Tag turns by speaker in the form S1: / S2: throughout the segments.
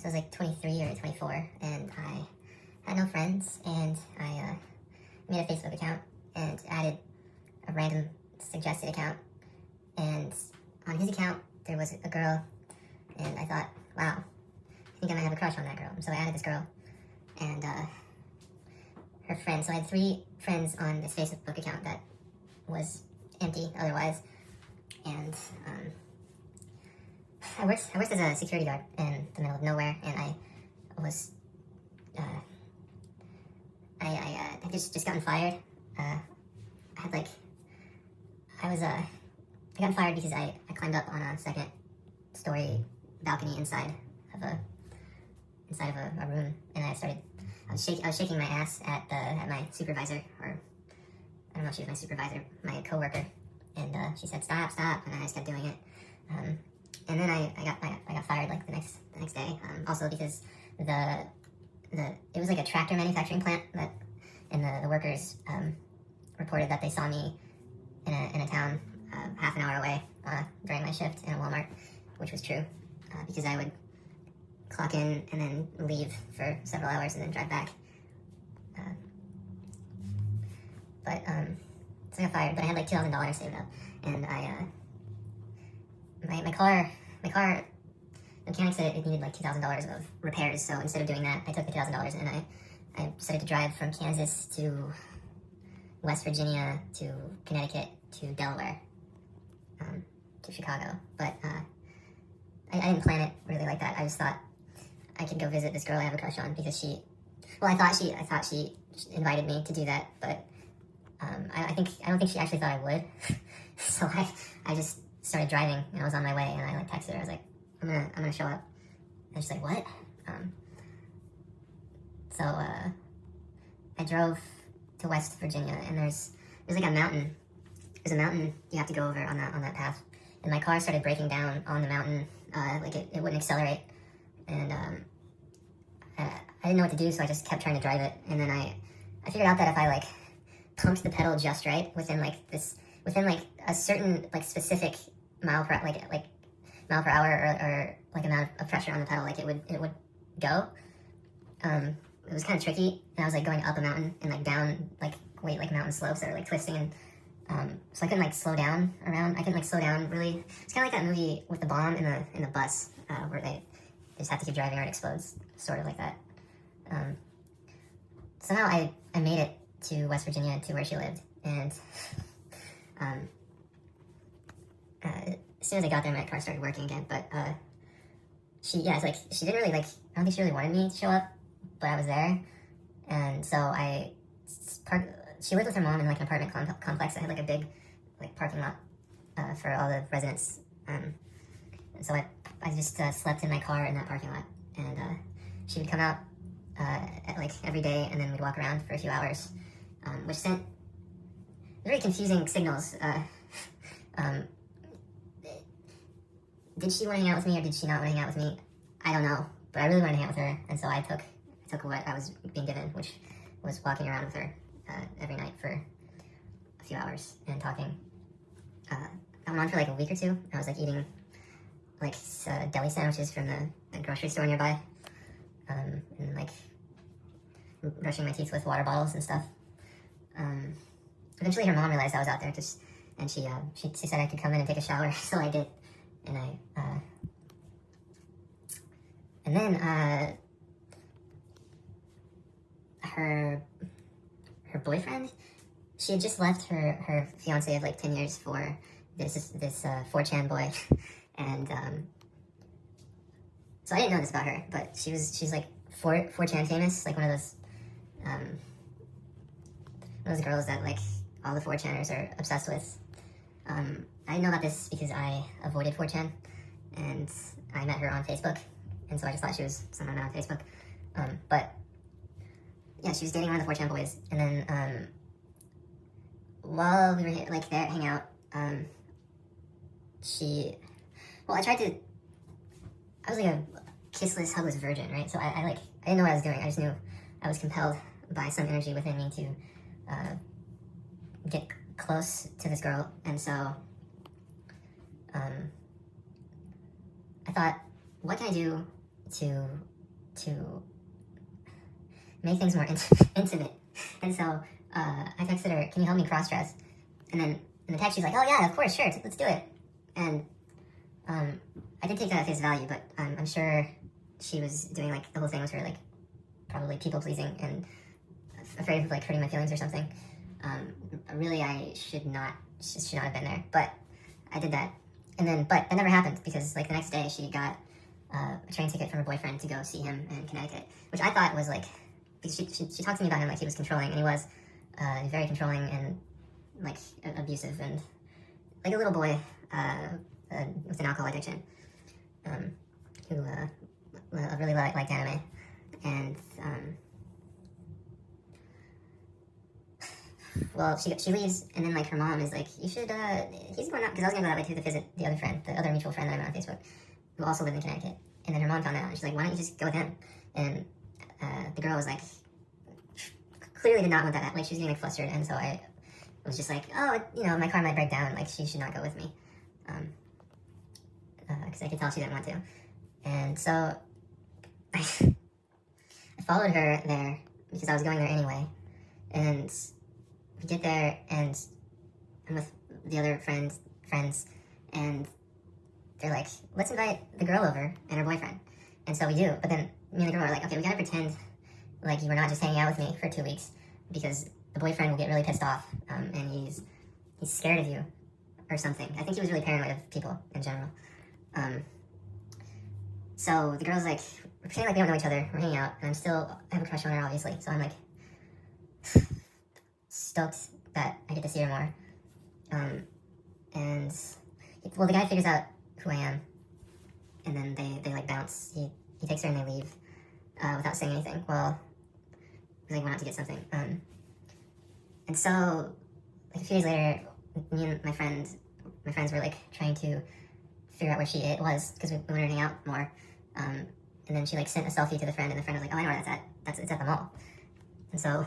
S1: So I was like 23 or 24, and I had no friends, and I made a Facebook account and added a random suggested account, and on his account there was a girl, and I thought, wow, I think I might have a crush on that girl. So I added this girl and her friend. So I had 3 friends on this Facebook account that was empty otherwise, and I worked as a security guard in the middle of nowhere, and I was I just gotten fired. I got fired because I climbed up on a second story balcony inside of a room, and I was shaking my ass at my supervisor, or I don't know if she was my supervisor, my coworker, and she said stop, and I just kept doing it. And then I got fired like the next day. Also because it was like a tractor manufacturing plant and the workers reported that they saw me in a town half an hour away during my shift in a Walmart, which was true, because I would clock in and then leave for several hours and then drive back. So I got fired, but I had like $2,000 saved up, and my car, the mechanic said it needed like $2,000 of repairs. So instead of doing that, I took the $2,000 and I decided to drive from Kansas to West Virginia to Connecticut to Delaware, to Chicago. But I didn't plan it really like that. I just thought I could go visit this girl I have a crush on because I thought she invited me to do that, but I don't think she actually thought I would. So I just started driving, and I was on my way, and I like texted her. I was like, I'm gonna show up, and she's like, what? So I drove to West Virginia, and there's like a mountain. There's a mountain you have to go over on that path, and my car started breaking down on the mountain. Like it wouldn't accelerate, and I didn't know what to do, so I just kept trying to drive it, and then I figured out that if I like pumped the pedal just right within a certain like specific mile per hour or like amount of pressure on the pedal, like it would go. It was kind of tricky, and I was like going up a mountain and like down like mountain slopes that are like twisting, and so I couldn't like slow down around. I couldn't like slow down really. It's kind of like that movie with the bomb in the bus where they just have to keep driving or it explodes, sort of like that. Somehow I made it to West Virginia to where she lived, and as soon as I got there, my car started working again. But she didn't really I don't think she really wanted me to show up, but I was there, and so she lived with her mom in like an apartment complex that had like a big like parking lot for all the residents, and so I just slept in my car in that parking lot, and she would come out at like every day, and then we'd walk around for a few hours, which sent very confusing signals. Did she want to hang out with me, or did she not want to hang out with me? I don't know, but I really wanted to hang out with her, and so I took what I was being given, which was walking around with her every night for a few hours and talking. I went on for like a week or two. I was like eating like deli sandwiches from the grocery store nearby, and like brushing my teeth with water bottles and stuff. Eventually her mom realized I was out there, and she said I could come in and take a shower, so I did. And then her boyfriend, she had just left her fiance of like 10 years for this 4chan boy, and so I didn't know this about her, but she's like 4chan famous, like one of those girls that like all the 4chaners are obsessed with. I didn't know about this because I avoided 4chan, and I met her on Facebook, and so I just thought she was someone on Facebook. But yeah, she was dating one of the 4chan boys, and then while we were like there hanging out, I was like a kissless, hugless virgin, right? So I didn't know what I was doing. I just knew I was compelled by some energy within me to get close to this girl, and so I thought, what can I do to make things more intimate. And so I texted her, "Can you help me cross dress?" And then in the text she's like, "Oh yeah, of course, sure, let's do it." And I did take that at face value, but I'm sure she was doing like the whole thing was her like probably people pleasing and afraid of like hurting my feelings or something. Really, I should not have been there, but I did that. And then, but that never happened because like the next day she got a train ticket from her boyfriend to go see him in Connecticut, which I thought was like, because she talked to me about him like he was controlling, and he was very controlling and like abusive and like a little boy with an alcohol addiction who really liked anime. And well, she leaves, and then like her mom is like, "You should he's going out," because I was gonna go that way to visit the other friend, the other mutual friend that I met on Facebook, who also lived in Connecticut. And then her mom found out, and she's like, "Why don't you just go with him?" And the girl was like, clearly did not want that. Like she was getting like flustered, and so I was just like, "Oh, you know, my car might break down. Like she should not go with me," because I could tell she didn't want to. And so I followed her there because I was going there anyway. And we get there, and I'm with the other friends, and they're like, "Let's invite the girl over and her boyfriend." And so we do, but then me and the girl are like, "Okay, we gotta pretend like you were not just hanging out with me for 2 weeks, because the boyfriend will get really pissed off, and he's scared of you or something." I think he was really paranoid of people in general. So the girl's like, we're pretending like we don't know each other, we're hanging out, and I have a crush on her, obviously, so I'm like stoked that I get to see her more. And well, the guy figures out who I am, and then they like bounce. He takes her and they leave without saying anything. Well, they went out to get something. And so like a few days later, me and my friends were like trying to figure out where she was, because we wanted to hang out more. And then she like sent a selfie to the friend, and the friend was like, "Oh, I know where that's at. It's at the mall." And so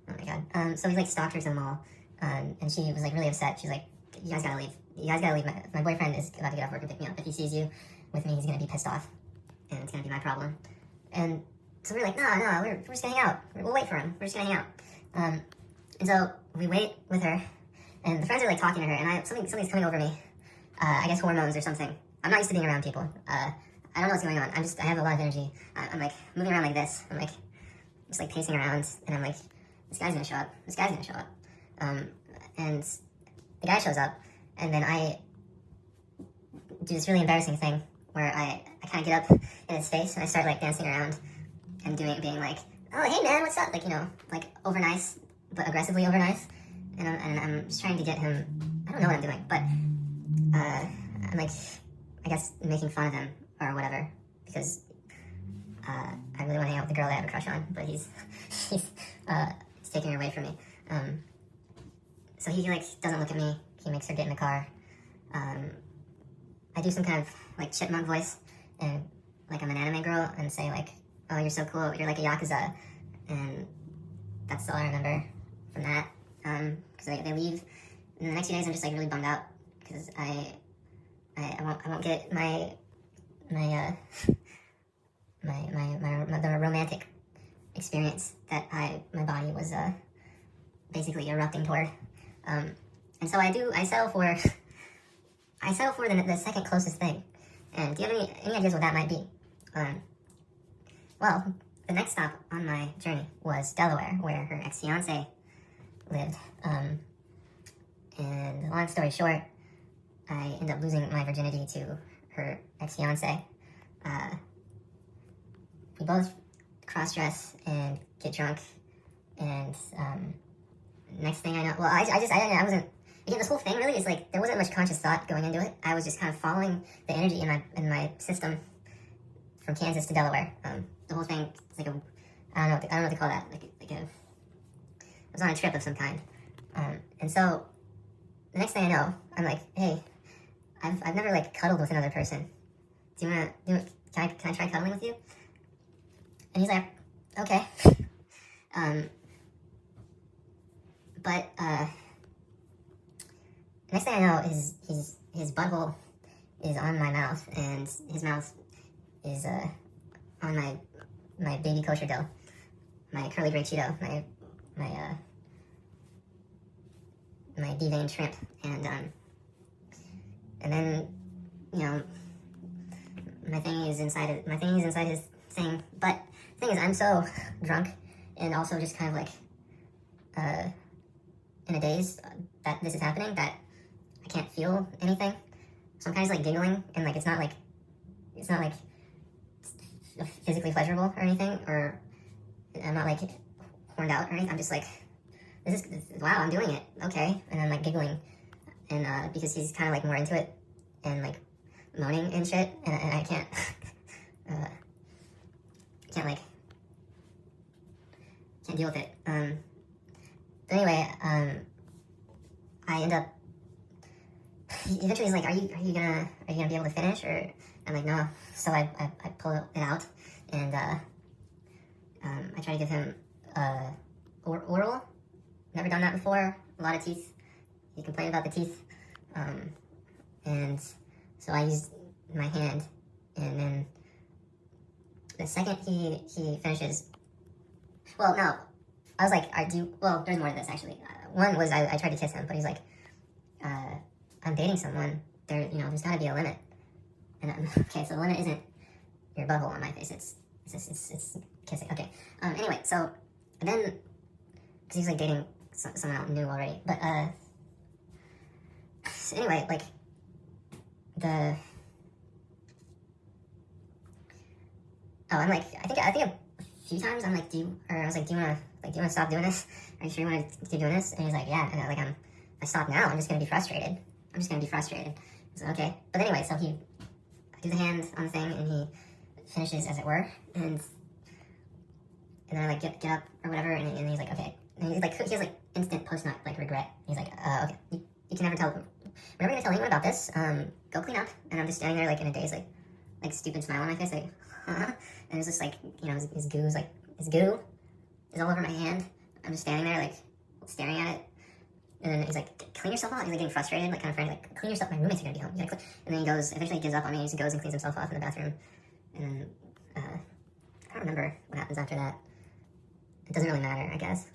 S1: oh my god. So we like stalked her to the mall, and she was like really upset. She's like, "You guys gotta leave. You guys gotta leave. My boyfriend is about to get off work and pick me up. If he sees you with me, he's gonna be pissed off, and it's gonna be my problem." And so we're like, no, we're just gonna hang out. We'll wait for him. We're just gonna hang out. And so we wait with her, and the friends are like talking to her, and something's coming over me. I guess hormones or something. I'm not used to being around people. I don't know what's going on. I have a lot of energy. I'm like moving around like this. I'm like just like pacing around, and I'm like, this guy's gonna show up. This guy's gonna show up. And the guy shows up, and then I do this really embarrassing thing where I kind of get up in his face, and I start like dancing around and being like, "Oh, hey man, what's up?" Like, you know, like over nice, but aggressively over nice. And I'm just trying to get him, I don't know what I'm doing, but I'm like, I guess making fun of him or whatever, because I really want to hang out with the girl that I have a crush on, but he's taking her away from me. So he like doesn't look at me. He makes her get in the car. I do some kind of like chipmunk voice, and like I'm an anime girl, and say like, "Oh, you're so cool. You're like a yakuza," and that's all I remember from that. Because they leave, and the next few days I'm just like really bummed out because I won't get my the romantic experience that my body was basically erupting toward. And so I settle for the second closest thing. And do you have any ideas what that might be? Well, the next stop on my journey was Delaware, where her ex-fiance lived. And long story short, I ended up losing my virginity to her ex-fiance. We both cross-dress and get drunk, and next thing I know, well, I wasn't, again, this whole thing really is like, there wasn't much conscious thought going into it. I was just kind of following the energy in my system from Kansas to Delaware. The whole thing, it's like I don't know what to call that, I was on a trip of some kind. And so the next thing I know, I'm like, "Hey, I've never like cuddled with another person. Can I try cuddling with you?" And he's like, "Okay." But next thing I know is his butthole is on my mouth, and his mouth is on my baby kosher dough, my curly gray Cheeto, my deveined shrimp, and then, you know, my thingy is inside his thing. But the thing is, I'm so drunk and also just kind of like in a daze that this is happening that I can't feel anything. So I'm kind of just like giggling, and like it's not like physically pleasurable or anything, or I'm not like horned out or anything. I'm just like, this is wow, I'm doing it, okay. And I'm like giggling, and because he's kind of like more into it and like moaning and shit, and I can't can't deal with it. But anyway, I end up eventually he's like, are you gonna be able to finish? Or I'm like, no. So I pull it out, and I try to give him oral. Never done that before. A lot of teeth. He complained about the teeth, and so I used my hand, and then the second he finishes, well, no, I was like, well, there's more to this actually. One was I tried to kiss him, but he's like, I'm dating someone. There's got to be a limit. And okay, so the limit isn't your butthole on my face. It's kissing. Okay. Anyway, so then, because he's like dating someone else new already, but so anyway, like I'm like, I think a few times I'm like, do you want to stop doing this? Are you sure you want to keep doing this? And he's like, yeah. And like, if I stop now, I'm just gonna be frustrated. So okay, but anyway, so I do the hand on the thing, and he finishes, as it were, and then I like get up or whatever, and he's like, okay, and he has like instant post-nut like regret. He's like, okay, you can never tell. Whenever you're gonna tell anyone about this, go clean up. And I'm just standing there like in a daze, like stupid smile on my face, like, and it's just like, his goo is all over my hand. I'm just standing there like staring at it. And then he's like, clean yourself off. He's like getting frustrated, like kind of frantic, like, clean yourself. My roommates are gonna be home. And then he eventually gives up on me. He just goes and cleans himself off in the bathroom. And then I don't remember what happens after that. It doesn't really matter, I guess.